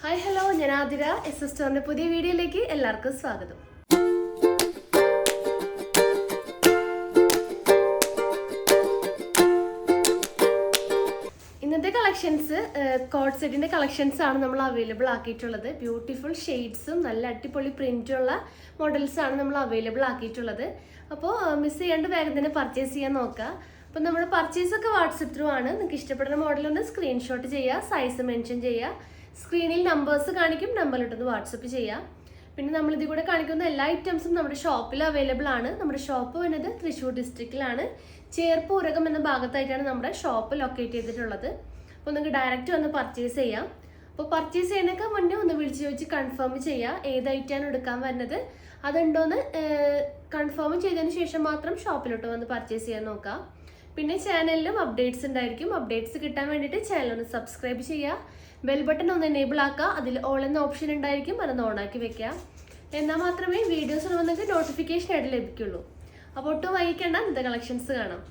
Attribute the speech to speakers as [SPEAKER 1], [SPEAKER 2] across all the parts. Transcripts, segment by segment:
[SPEAKER 1] Hi hello, ഞാൻ Athira. S സ്റ്റോറിന്റെ പുതിയ വീഡിയോയിലേക്ക് എല്ലാവർക്കും സ്വാഗതം. ഇന്നത്തെ കളക്ഷൻസ് കോഡ് സെറ്റിന്റെ കളക്ഷൻസ് ആണ് നമ്മൾ അവൈലബിൾ ആക്കിയിട്ടുള്ളത്. ബ്യൂട്ടിഫുൾ ഷെയ്ഡ്സും നല്ല അടിപൊളി പ്രിന്റുള്ള മോഡൽസ് ആണ് നമ്മൾ അവൈലബിൾ ആക്കിയിട്ടുള്ളത്. അപ്പോൾ മിസ് ചെയ്യാണ്ട് വേഗം തന്നെ പർച്ചേസ് ചെയ്യാൻ നോക്കുക. അപ്പോൾ നമ്മുടെ പർച്ചേസ് ഒക്കെ വാട്സപ്പ് ത്രൂ ആണ്. നിങ്ങൾക്ക് ഇഷ്ടപ്പെടുന്ന മോഡൽ ഒന്ന് സ്ക്രീൻഷോട്ട് ചെയ്യുക, സൈസ് മെൻഷൻ ചെയ്യുക. സ്ക്രീനിൽ നമ്പേഴ്സ് കാണിക്കും, നമ്പറിലിട്ടൊന്ന് വാട്സപ്പ് ചെയ്യാം. പിന്നെ നമ്മളിത് കൂടെ കാണിക്കുന്ന എല്ലാ ഐറ്റംസും നമ്മുടെ ഷോപ്പിൽ അവൈലബിൾ ആണ്. നമ്മുടെ ഷോപ്പ് വരുന്നത് തൃശ്ശൂർ ഡിസ്ട്രിക്റ്റിലാണ്, ചേർപ്പൂരകം എന്ന ഭാഗത്തായിട്ടാണ് നമ്മുടെ ഷോപ്പ് ലൊക്കേറ്റ് ചെയ്തിട്ടുള്ളത്. അപ്പോൾ നിങ്ങൾക്ക് ഡയറക്റ്റ് വന്ന് പർച്ചേസ് ചെയ്യാം. അപ്പോൾ പർച്ചേസ് ചെയ്യുന്നതിനൊക്കെ മുന്നേ ഒന്ന് വിളിച്ച് ചോദിച്ച് കൺഫേം ചെയ്യുക ഏത് ഐറ്റമാണ് എടുക്കാൻ വരുന്നത്, അതുണ്ടോയെന്ന് കൺഫേം ചെയ്തതിന് ശേഷം മാത്രം ഷോപ്പിലോട്ട് വന്ന് പർച്ചേസ് ചെയ്യാൻ നോക്കുക. പിന്നെ ചാനലിലും അപ്ഡേറ്റ്സ് ഉണ്ടായിരിക്കും. അപ്ഡേറ്റ്സ് കിട്ടാൻ വേണ്ടിയിട്ട് ചാനൽ ഒന്ന് സബ്സ്ക്രൈബ് ചെയ്യുക, ബെൽ ബട്ടൺ ഒന്ന് എനേബിൾ ആക്കുക. അതിൽ ഓൾ എന്ന ഓപ്ഷൻ ഉണ്ടായിരിക്കും, അതൊന്ന് ഓണാക്കി വെക്കുക. എന്നാൽ മാത്രമേ വീഡിയോസ് നിങ്ങൾക്ക് നോട്ടിഫിക്കേഷൻ ആയിട്ട് ലഭിക്കുള്ളൂ. അപ്പോൾ ഒട്ടും വൈകിക്കേണ്ട, ഇന്നത്തെ കളക്ഷൻസ് കാണാം.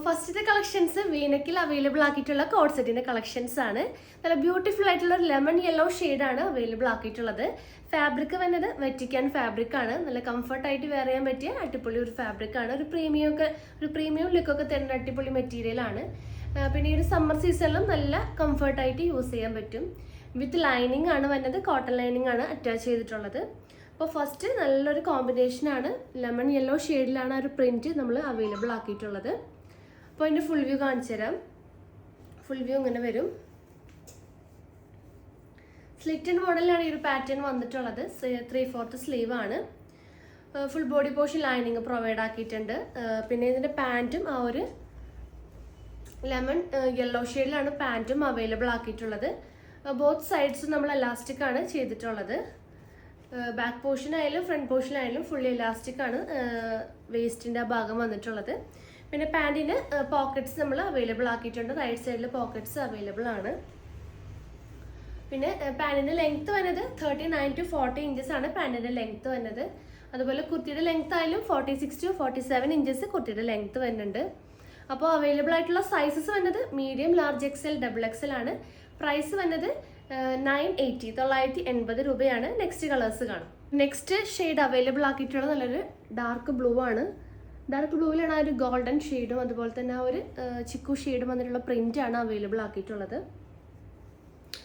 [SPEAKER 1] ഫസ്റ്റത്തെ കളക്ഷൻസ് വീനക്കിൽ അവൈലബിൾ ആക്കിയിട്ടുള്ള കോഡ് സെറ്റിന്റെ കളക്ഷൻസ് ആണ്. നല്ല ബ്യൂട്ടിഫുൾ ആയിട്ടുള്ള ഒരു ലെമൺ യെല്ലോ ആണ് അവൈലബിൾ ആക്കിയിട്ടുള്ളത്. ഫാബ്രിക് വന്നത് വെറ്റിക്കാൻ ഫാബ്രിക് ആണ്. നല്ല കംഫർട്ടായിട്ട് വെയർ ചെയ്യാൻ പറ്റിയ അടിപൊളി ഒരു ഫാബ്രിക് ആണ്. ഒരു പ്രീമിയം ലുക്കൊക്കെ തരുന്ന അടിപൊളി മെറ്റീരിയൽ ആണ്. പിന്നെ ഈ ഒരു സമ്മർ സീസണിലും നല്ല കംഫർട്ടായിട്ട് യൂസ് ചെയ്യാൻ പറ്റും. വിത്ത് ലൈനിങ് ആണ് വന്നത്, കോട്ടൺ ലൈനിങ് ആണ് അറ്റാച്ച് ചെയ്തിട്ടുള്ളത്. അപ്പോൾ ഫസ്റ്റ് നല്ലൊരു കോമ്പിനേഷൻ ആണ്. ലെമൺ യെല്ലോ ഷെയ്ഡിലാണ് ആ ഒരു പ്രിന്റ് നമ്മൾ അവൈലബിൾ ആക്കിയിട്ടുള്ളത്. അപ്പോൾ അതിൻ്റെ ഫുൾ വ്യൂ കാണിച്ചു തരാം. ഫുൾ വ്യൂ ഇങ്ങനെ വരും. സ്ലിറ്റഡ് മോഡലിലാണ് ഈ ഒരു പാറ്റേൺ വന്നിട്ടുള്ളത്. 3/4 സ്ലീവ് ആണ്. Full body portion lining provide ആക്കിയിട്ടുണ്ട്. പിന്നെ ഇതിൻ്റെ പാൻറ്റും ആ ഒരു ലെമൺ യെല്ലോ ഷെയ്ഡിലാണ് പാൻറ്റും അവൈലബിൾ ആക്കിയിട്ടുള്ളത്. ബോത്ത് സൈഡ്സും നമ്മൾ എലാസ്റ്റിക് ആണ് ചെയ്തിട്ടുള്ളത്. ബാക്ക് പോർഷൻ ആയാലും ഫ്രണ്ട് പോർഷൻ ആയാലും ഫുള്ളി എലാസ്റ്റിക് ആണ് വേസ്റ്റിൻ്റെ ആ ഭാഗം വന്നിട്ടുള്ളത്. പിന്നെ പാൻറ്റിന് പോക്കറ്റ്സ് നമ്മൾ അവൈലബിൾ ആക്കിയിട്ടുണ്ട്. റൈറ്റ് സൈഡിൽ പോക്കറ്റ്സ് അവൈലബിൾ ആണ്. പിന്നെ പാൻറ്റിൻ്റെ ലെങ്ത്ത് വന്നത് 39 to 40 ഇഞ്ചസ് ആണ് പാൻറ്റിൻ്റെ ലെങ്ത്ത് വന്നത്. അതുപോലെ കുർത്തിയുടെ ലെങ്ത്ത് ആയാലും 46 to 47 ഇഞ്ചസ് കുർത്തിയുടെ ലെങ്ത്ത് വരുന്നുണ്ട്. അപ്പോൾ അവൈലബിൾ ആയിട്ടുള്ള സൈസസ് വന്നത് medium, large XL, double XL ആണ്. പ്രൈസ് വന്നത് 980 രൂപയാണ്. നെക്സ്റ്റ് കളേഴ്സ് കാണും. നെക്സ്റ്റ് ഷെയ്ഡ് അവൈലബിൾ ആക്കിയിട്ടുള്ളത് നല്ലൊരു ഡാർക്ക് ബ്ലൂ ആണ്. ഡാർക്ക് ബ്ലൂവിലാണ് ആ ഒരു ഗോൾഡൻ ഷെയ്ഡും അതുപോലെ തന്നെ ആ ഒരു ചിക്കു ഷെയ്ഡും വന്നിട്ടുള്ള പ്രിൻ്റാണ് അവൈലബിൾ ആക്കിയിട്ടുള്ളത്.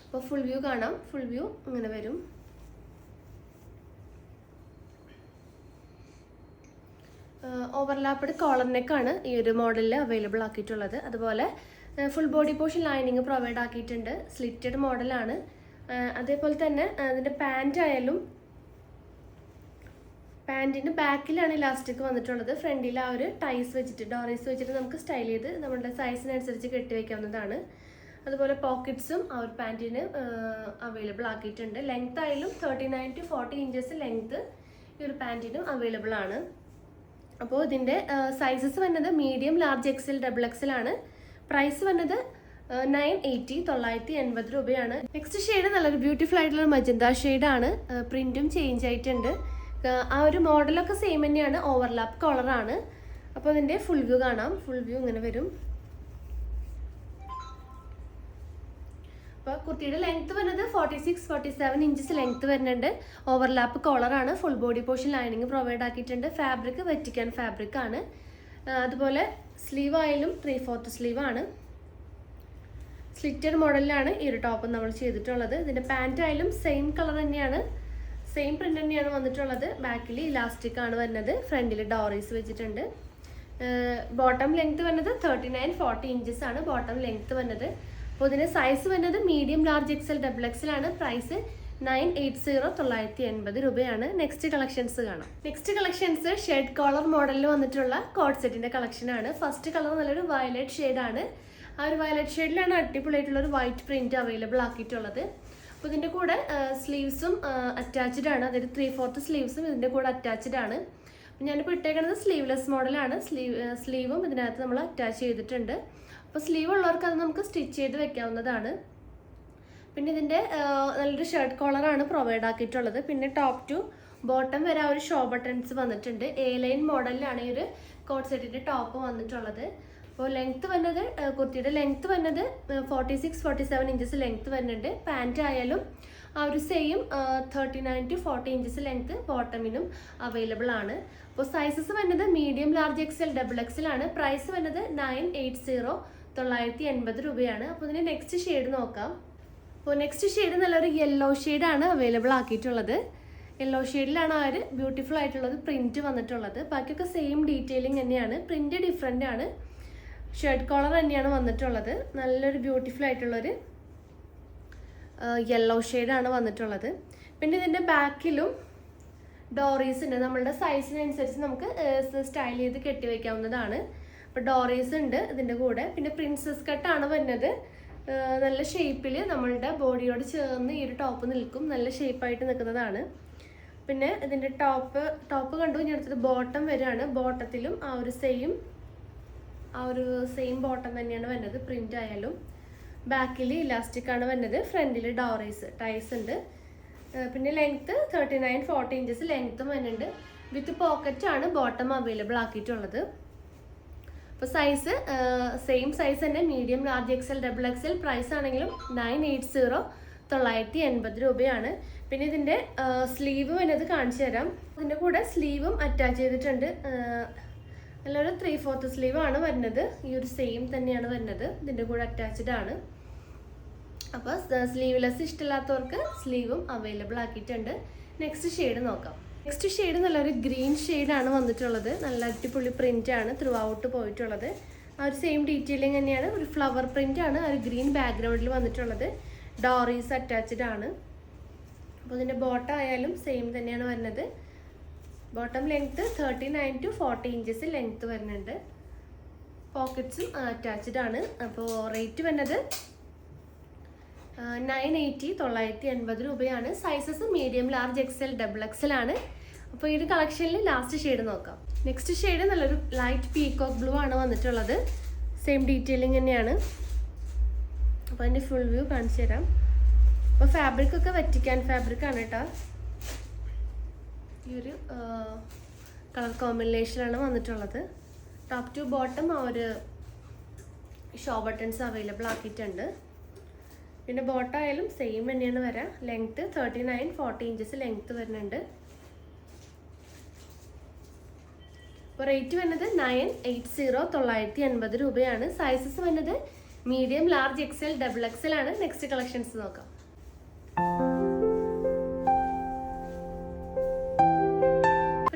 [SPEAKER 1] അപ്പോൾ ഫുൾ വ്യൂ കാണാം. ഫുൾ വ്യൂ ഇങ്ങനെ വരും. ഓവർലാപ്പ്ഡ് കോളർ നെക്കാണ് ഈ ഒരു മോഡലിൽ അവൈലബിൾ ആക്കിയിട്ടുള്ളത്. അതുപോലെ full body portion lining provide ആക്കിയിട്ടുണ്ട്. സ്ലിറ്റഡ് മോഡലാണ്. അതേപോലെ തന്നെ അതിൻ്റെ പാൻറ് ആയാലും പാൻറ്റിൻ്റെ ബാക്കിലാണ് ഇലാസ്റ്റിക് വന്നിട്ടുള്ളത്. ഫ്രണ്ടിൽ ആ ഒരു ടൈസ് വെച്ചിട്ട് ഡോറീസ് വെച്ചിട്ട് നമുക്ക് സ്റ്റൈൽ ചെയ്ത് നമ്മുടെ സൈസിനനുസരിച്ച് കെട്ടിവെക്കാവുന്നതാണ്. അതുപോലെ പോക്കറ്റ്സും ആ ഒരു പാൻറ്റിന് അവൈലബിൾ ആക്കിയിട്ടുണ്ട്. ലെങ്ത് ആയാലും 39 to 40 ഇഞ്ചസ് ലെങ്ത് ഈ ഒരു പാൻറ്റിനും അവൈലബിൾ ആണ്. അപ്പോൾ ഇതിൻ്റെ സൈസസ് വന്നത് medium, large XL, double XL ആണ്. പ്രൈസ് വന്നത് 980 രൂപയാണ്. നെക്സ്റ്റ് ഷെയ്ഡ് നല്ലൊരു ബ്യൂട്ടിഫുൾ ആയിട്ടുള്ള മജന്ത ഷെയ്ഡാണ്. പ്രിൻറ്റും ചേഞ്ച് ആയിട്ടുണ്ട്. ആ ഒരു മോഡലൊക്കെ സെയിം തന്നെയാണ്. ഓവർലാപ്പ് കോളറാണ്. അപ്പോൾ ഇതിൻ്റെ ഫുൾ വ്യൂ കാണാം. ഫുൾ വ്യൂ ഇങ്ങനെ വരും. അപ്പോൾ കുർത്തിയുടെ ലെങ്ത്ത് വരുന്നത് 46-47 ഇഞ്ചസ് ലെങ്ത്ത് വരുന്നുണ്ട്. ഓവർലാപ്പ് കോളറാണ്. Full body portion lining provide ആക്കിയിട്ടുണ്ട്. ഫാബ്രിക് വെറ്റിക്കാൻ ഫാബ്രിക് ആണ്. അതുപോലെ സ്ലീവ് ആയാലും 3/4 സ്ലീവ് ആണ്. സ്ലിറ്റഡ് മോഡലിലാണ് ഈ ഒരു ടോപ്പ് നമ്മൾ ചെയ്തിട്ടുള്ളത്. ഇതിൻ്റെ പാൻറ് ആയാലും സെയിം കളർ തന്നെയാണ്, സെയിം പ്രിന്റ് തന്നെയാണ് വന്നിട്ടുള്ളത്. ബാക്കിൽ ഇലാസ്റ്റിക് ആണ് വരുന്നത്. ഫ്രണ്ടിൽ ഡോറീസ് വെച്ചിട്ടുണ്ട്. ബോട്ടം ലെങ്ത് വരുന്നത് 39-40 ഇഞ്ചസ് ആണ് ബോട്ടം ലെങ്ത് വരുന്നത്. അപ്പോൾ ഇതിൻ്റെ സൈസ് വരുന്നത് medium, large XL, double XL ആണ്. പ്രൈസ് 980 രൂപയാണ്. നെക്സ്റ്റ് കളക്ഷൻസ് കാണാം. നെക്സ്റ്റ് കളക്ഷൻസ് ഷെയ്ഡ് കോളർ മോഡലിൽ വന്നിട്ടുള്ള കോഡ് സെറ്റിന്റെ കളക്ഷൻ ആണ്. ഫസ്റ്റ് കളർ നല്ലൊരു വയലറ്റ് ഷെയ്ഡാണ്. ആ ഒരു വയലറ്റ് ഷെയ്ഡിലാണ് അടിപൊളിയായിട്ടുള്ള ഒരു വൈറ്റ് പ്രിന്റ് അവൈലബിൾ ആക്കിയിട്ടുള്ളത്. അപ്പോൾ ഇതിൻ്റെ കൂടെ സ്ലീവ്സും അറ്റാച്ച്ഡ് ആണ്. അതായത് 3/4 സ്ലീവ്സും ഇതിൻ്റെ കൂടെ അറ്റാച്ച്ഡ് ആണ്. ഞാനിപ്പോൾ ഇട്ടേക്കുന്നത് സ്ലീവ്ലെസ് മോഡലാണ്. സ്ലീവും ഇതിനകത്ത് നമ്മൾ അറ്റാച്ച് ചെയ്തിട്ടുണ്ട്. അപ്പോൾ സ്ലീവ് ഉള്ളവർക്ക് അത് നമുക്ക് സ്റ്റിച്ച് ചെയ്ത് വെക്കാവുന്നതാണ്. പിന്നെ ഇതിൻ്റെ നല്ലൊരു ഷർട്ട് കോളറാണ് പ്രൊവൈഡ് ആക്കിയിട്ടുള്ളത്. പിന്നെ ടോപ്പ് ടു ബോട്ടം വരെ ആ ഒരു ഷോ ബട്ടൺസ് വന്നിട്ടുണ്ട്. A ലൈൻ മോഡലിലാണ് ഈ ഒരു കോഡ് സെറ്റിൻ്റെ ടോപ്പ് വന്നിട്ടുള്ളത്. അപ്പോൾ ലെങ്ത്ത് വന്നത് കുർത്തിയുടെ ലെങ്ത്ത് വന്നത് 46-47 ഇഞ്ചസ് ലെങ്ത്ത് വരുന്നുണ്ട്. പാൻറ്റ് ആയാലും ആ ഒരു സെയിം 39 to 40 ഇഞ്ചസ് ലെങ്ത്ത് ബോട്ടമിനും അവൈലബിൾ ആണ്. അപ്പോൾ സൈസസ് വരുന്നത് medium, large, XL, double XL ആണ്. പ്രൈസ് വരുന്നത് 980 980 രൂപയാണ്. അപ്പോൾ ഇതിൻ്റെ നെക്സ്റ്റ് ഷെയ്ഡ് നോക്കാം. അപ്പോൾ നെക്സ്റ്റ് ഷെയ്ഡ് നല്ലൊരു യെല്ലോ ഷെയ്ഡാണ് അവൈലബിൾ ആക്കിയിട്ടുള്ളത്. യെല്ലോ ഷെയ്ഡിലാണ് ആ ഒരു ബ്യൂട്ടിഫുൾ ആയിട്ടുള്ളത് പ്രിൻറ്റ് വന്നിട്ടുള്ളത്. ബാക്കിയൊക്കെ സെയിം ഡീറ്റെയിലിംഗ് തന്നെയാണ്, പ്രിൻറ്റ് ഡിഫറെൻ്റ് ആണ്. ഷർട്ട് കോളർ തന്നെയാണ് വന്നിട്ടുള്ളത്. നല്ലൊരു ബ്യൂട്ടിഫുൾ ആയിട്ടുള്ളൊരു യെല്ലോ ഷെയ്ഡാണ് വന്നിട്ടുള്ളത്. പിന്നെ ഇതിൻ്റെ ബാക്കിലും ഡോറീസ് ഉണ്ട്. നമ്മളുടെ സൈസിനനുസരിച്ച് നമുക്ക് സ്റ്റൈൽ ചെയ്ത് കെട്ടിവെക്കാവുന്നതാണ്. അപ്പോൾ ഡോറീസ് ഉണ്ട് ഇതിൻ്റെ കൂടെ. പിന്നെ പ്രിൻസസ് കട്ടാണ് വരുന്നത്. നല്ല ഷേപ്പിൽ നമ്മളുടെ ബോഡിയോട് ചേർന്ന് ഈ ഒരു ടോപ്പ് നിൽക്കും. നല്ല ഷേപ്പായിട്ട് നിൽക്കുന്നതാണ്. പിന്നെ ഇതിൻ്റെ ടോപ്പ് കണ്ടു. ഇനി അടുത്തത് ബോട്ടം വരികയാണ്. ബോട്ടത്തിലും ആ ഒരു സെയിം ബോട്ടം തന്നെയാണ് വരുന്നത്. പ്രിൻ്റ് ആയാലും ബാക്കിൽ ഇലാസ്റ്റിക് ആണ് വരുന്നത്. ഫ്രണ്ടിൽ ഡോറീസ് ടൈസ് ഉണ്ട്. പിന്നെ ലെങ്ത്ത് 39-40 ഇഞ്ചസ് ലെങ്ത്തും വരുന്നുണ്ട്. വിത്ത് പോക്കറ്റാണ് ബോട്ടം അവൈലബിൾ ആക്കിയിട്ടുള്ളത്. അപ്പോൾ സൈസ് സെയിം സൈസ് തന്നെ, medium, large, XL, double XL. Price ആണെങ്കിലും 980 980 രൂപയാണ്. പിന്നെ ഇതിൻ്റെ സ്ലീവ് വരുന്നത് കാണിച്ചു തരാം. ഇതിൻ്റെ കൂടെ സ്ലീവും അറ്റാച്ച് ചെയ്തിട്ടുണ്ട്. നല്ലൊരു 3/4 സ്ലീവ് ആണ് വരുന്നത്. ഈ ഒരു സെയിം തന്നെയാണ് വരുന്നത്. ഇതിൻ്റെ കൂടെ അറ്റാച്ച്ഡ് ആണ്. അപ്പോൾ സ്ലീവ്ലെസ് ഇഷ്ടമില്ലാത്തവർക്ക് സ്ലീവും അവൈലബിൾ ആക്കിയിട്ടുണ്ട്. നെക്സ്റ്റ് ഷെയ്ഡ് നോക്കാം. നെക്സ്റ്റ് ഷെയ്ഡ് നല്ലൊരു ഗ്രീൻ ഷെയ്ഡാണ് വന്നിട്ടുള്ളത്. നല്ല അടിപൊളി പ്രിൻ്റ് ആണ് ത്രൂ ഔട്ട് പോയിട്ടുള്ളത്. ആ ഒരു സെയിം ഡീറ്റെയിലിംഗ് തന്നെയാണ്. ഒരു ഫ്ലവർ പ്രിൻ്റ് ആണ് ആ ഒരു ഗ്രീൻ ബാക്ക്ഗ്രൗണ്ടിൽ വന്നിട്ടുള്ളത്. ഡോറീസ് അറ്റാച്ച്ഡ് ആണ്. അപ്പോൾ ഇതിൻ്റെ ബോട്ടം ആയാലും സെയിം തന്നെയാണ് വരുന്നത്. Bottom length 39 to 40 inches length വരുന്നുണ്ട്. പോക്കറ്റ്സും അറ്റാച്ച്ഡ് ആണ്. അപ്പോൾ റേറ്റ് വരുന്നത് 980 980 രൂപയാണ്. Sizes medium, large, XL, double XL ആണ്. അപ്പോൾ ഈ ഒരു കളക്ഷനിൽ ലാസ്റ്റ് ഷെയ്ഡ് നോക്കാം. നെക്സ്റ്റ് ഷെയ്ഡ് നല്ലൊരു ലൈറ്റ് പീകോക്ക് ബ്ലൂ ആണ് വന്നിട്ടുള്ളത്. സെയിം ഡീറ്റെയിലിംഗ് തന്നെയാണ്. അപ്പോൾ അതിൻ്റെ ഫുൾ വ്യൂ കാണിച്ചു തരാം. അപ്പോൾ ഫാബ്രിക്കൊക്കെ വറ്റിക്കാൻ ഫാബ്രിക്കാണ് കേട്ടോ. ഈ ഒരു കളർ കോമ്പിനേഷനാണ് വന്നിട്ടുള്ളത്. ടോപ്പ് ടു ബോട്ടം ആ ഒരു ഷോ ബട്ടൺസ് അവൈലബിൾ ആക്കിയിട്ടുണ്ട്. പിന്നെ ബോട്ടം ആയാലും സെയിം തന്നെയാണ് വരാം. ലെങ്ത്ത് 39-40 ഇഞ്ചസ് ലെങ്ത്ത് വരുന്നുണ്ട്. അപ്പോൾ റേറ്റ് വരുന്നത് 980 980 രൂപയാണ്. സൈസസ് വരുന്നത് medium, large, XL, double XL ആണ്. നെക്സ്റ്റ് കളക്ഷൻസ് നോക്കാം.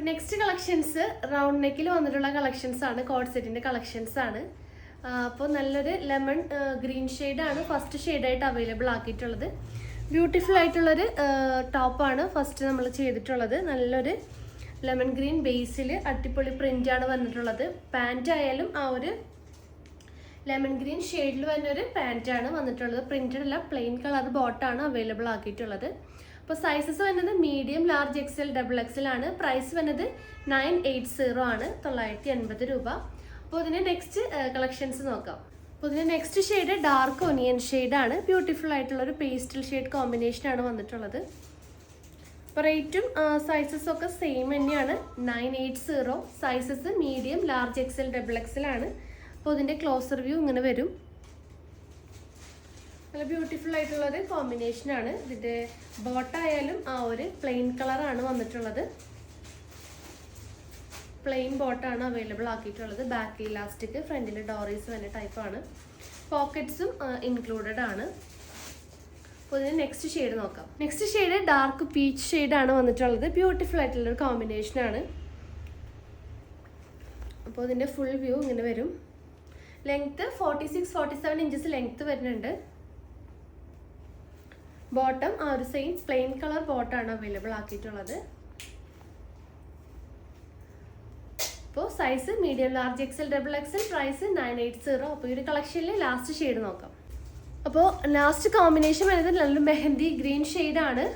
[SPEAKER 1] നെക്സ്റ്റ് കളക്ഷൻസ് റൗണ്ട് നെക്കിൽ വന്നിട്ടുള്ള കളക്ഷൻസ് ആണ്. കോഡ് സെറ്റിൻ്റെ കളക്ഷൻസ് ആണ്. അപ്പോൾ നല്ലൊരു ലെമൺ ഗ്രീൻ ഷെയ്ഡാണ് ഫസ്റ്റ് ഷെയ്ഡായിട്ട് അവൈലബിൾ ആക്കിയിട്ടുള്ളത്. ബ്യൂട്ടിഫുൾ ആയിട്ടുള്ളൊരു ടോപ്പാണ് ഫസ്റ്റ് നമ്മൾ ചെയ്തിട്ടുള്ളത്. നല്ലൊരു ലെമൺ ഗ്രീൻ ബേസിൽ അടിപൊളി പ്രിൻ്റാണ് വന്നിട്ടുള്ളത്. പാൻറ്റ് ആയാലും ആ ഒരു ലെമൺ ഗ്രീൻ ഷെയ്ഡിൽ വരുന്നൊരു പാൻറ്റാണ് വന്നിട്ടുള്ളത്. പ്രിൻറ്റഡ് അല്ല, പ്ലെയിൻ കളർ ബോട്ടാണ് അവൈലബിൾ ആക്കിയിട്ടുള്ളത്. അപ്പോൾ സൈസസ് വരുന്നത് medium, large, XL, double XL ആണ്. പ്രൈസ് വരുന്നത് 980 ആണ് 980 രൂപ. അപ്പോൾ ഇതിൻ്റെ നെക്സ്റ്റ് കളക്ഷൻസ് നോക്കാം. അപ്പോൾ ഇതിൻ്റെ നെക്സ്റ്റ് ഷെയ്ഡ് ഡാർക്ക് ഒനിയൻ ഷെയ്ഡാണ്. ബ്യൂട്ടിഫുൾ ആയിട്ടുള്ളൊരു പേസ്റ്റൽ ഷെയ്ഡ് കോമ്പിനേഷനാണ് വന്നിട്ടുള്ളത്. അപ്പോൾ റേറ്റും സൈസസും ഒക്കെ സെയിം തന്നെയാണ്, 980. Sizes medium, large, XL, double XL ആണ്. അപ്പോൾ ഇതിൻ്റെ ക്ലോസർ വ്യൂ ഇങ്ങനെ വരും. നല്ല ബ്യൂട്ടിഫുൾ ആയിട്ടുള്ളൊരു കോമ്പിനേഷനാണ്. ഇതിൻ്റെ ബോട്ടായാലും ആ ഒരു പ്ലെയിൻ കളറാണ് വന്നിട്ടുള്ളത്. പ്ലെയിൻ ബോട്ടാണ് അവൈലബിൾ ആക്കിയിട്ടുള്ളത്. ബാക്ക് ഇലാസ്റ്റിക്, ഫ്രണ്ടിൽ ഡോറീസ് വരുന്ന ടൈപ്പാണ്. പോക്കറ്റ്സും ഇൻക്ലൂഡഡ് ആണ്. അപ്പോൾ ഇതിന് നെക്സ്റ്റ് ഷെയ്ഡ് നോക്കാം. നെക്സ്റ്റ് ഷെയ്ഡ് ഡാർക്ക് പീച്ച് ഷെയ്ഡാണ് വന്നിട്ടുള്ളത്. ബ്യൂട്ടിഫുൾ ആയിട്ടുള്ളൊരു കോമ്പിനേഷനാണ്. അപ്പോൾ ഇതിൻ്റെ ഫുൾ വ്യൂ ഇങ്ങനെ വരും. ലെങ്ത്ത് 46-47 ഇഞ്ചസ് ലെങ്ത്ത് വരുന്നുണ്ട്. ബോട്ടം ആ ഒരു സെയിം പ്ലെയിൻ കളർ ബോട്ടാണ് അവൈലബിൾ ആക്കിയിട്ടുള്ളത്. അപ്പോൾ size medium, large, XL, double XL. Price 980. അപ്പോൾ ഈ ഒരു കളക്ഷനിൽ ലാസ്റ്റ് ഷെയ്ഡ് നോക്കാം. അപ്പോൾ ലാസ്റ്റ് കോമ്പിനേഷൻ വരുന്നത് നല്ലൊരു മെഹന്തി ഗ്രീൻ ഷെയ്ഡാണ്.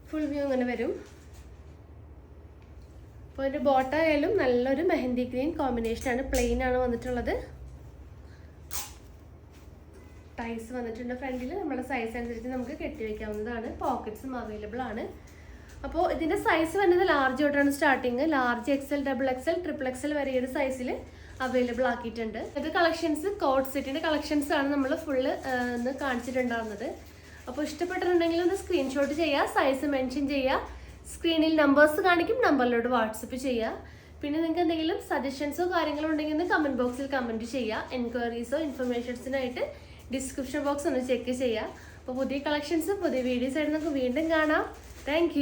[SPEAKER 1] ഫുൾ വ്യൂ ഇങ്ങനെ വരും. അപ്പോൾ ഇതിൻ്റെ ബോട്ടായാലും നല്ലൊരു മെഹന്തി ഗ്രീൻ കോമ്പിനേഷനാണ്. പ്ലെയിൻ ആണ് വന്നിട്ടുള്ളത്. ടൈസ് വന്നിട്ടുണ്ട് ഫ്രണ്ടിൽ. നമ്മുടെ സൈസ് അനുസരിച്ച് നമുക്ക് കെട്ടിവെക്കാവുന്നതാണ്. പോക്കറ്റ്സും അവൈലബിൾ ആണ്. അപ്പോൾ ഇതിൻ്റെ സൈസ് വരുന്നത് ലാർജ് തൊട്ടാണ് starting. Large XL, XXL, XXL വരെ ഒരു സൈസിൽ അവൈലബിൾ ആക്കിയിട്ടുണ്ട്. ഇത് കളക്ഷൻസ് കോഡ് സെറ്റിൻ്റെ കളക്ഷൻസ് ആണ് നമ്മൾ ഫുള്ള് ഒന്ന് കാണിച്ചിട്ടുണ്ടാകുന്നത്. അപ്പോൾ ഇഷ്ടപ്പെട്ടിട്ടുണ്ടെങ്കിൽ ഒന്ന് സ്ക്രീൻഷോട്ട് ചെയ്യുക, സൈസ് മെൻഷൻ ചെയ്യുക, സ്ക്രീനിൽ നമ്പേഴ്സ് കാണിക്കും, നമ്പറിലോട്ട് വാട്സപ്പ് ചെയ്യുക. പിന്നെ നിങ്ങൾക്ക് എന്തെങ്കിലും സജഷൻസോ കാര്യങ്ങളോ ഉണ്ടെങ്കിൽ ഒന്ന് കമൻറ്റ് ബോക്സിൽ കമൻറ്റ് ചെയ്യുക. എൻക്വയറീസോ ഇൻഫർമേഷൻസിനായിട്ട് ഡിസ്ക്രിപ്ഷൻ ബോക്സ് ഒന്ന് ചെക്ക് ചെയ്യുക. അപ്പോൾ പുതിയ കളക്ഷൻസ് പുതിയ വീഡിയോസ് ആയിട്ട് നമുക്ക് വീണ്ടും കാണാം. താങ്ക്